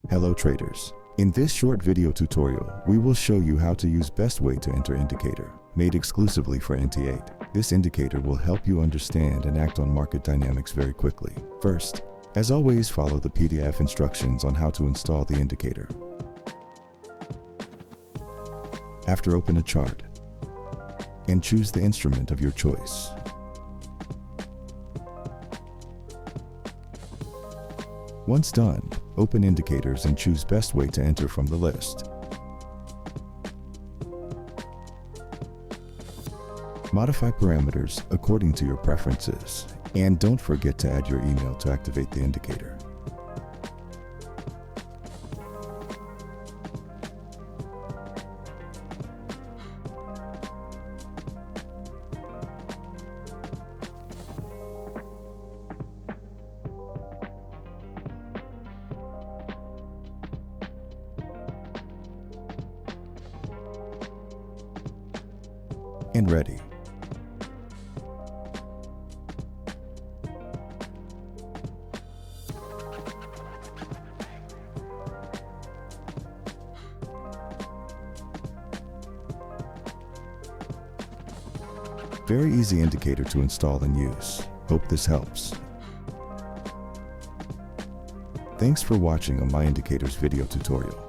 Hello traders. In this short video tutorial, we will show you how to use best way to enter indicator, made exclusively for NT8. This indicator will help you understand and act on market dynamics very quickly. First, as always, follow the PDF instructions on how to install the indicator. After, open a chart and choose the instrument of your choice. Once done, open indicators and choose best way to enter from the list. Modify parameters according to your preferences, and don't forget to add your email to activate the indicator. And ready. Very easy indicator to install and use. Hope this helps. Thanks for watching a Myindicators video tutorial.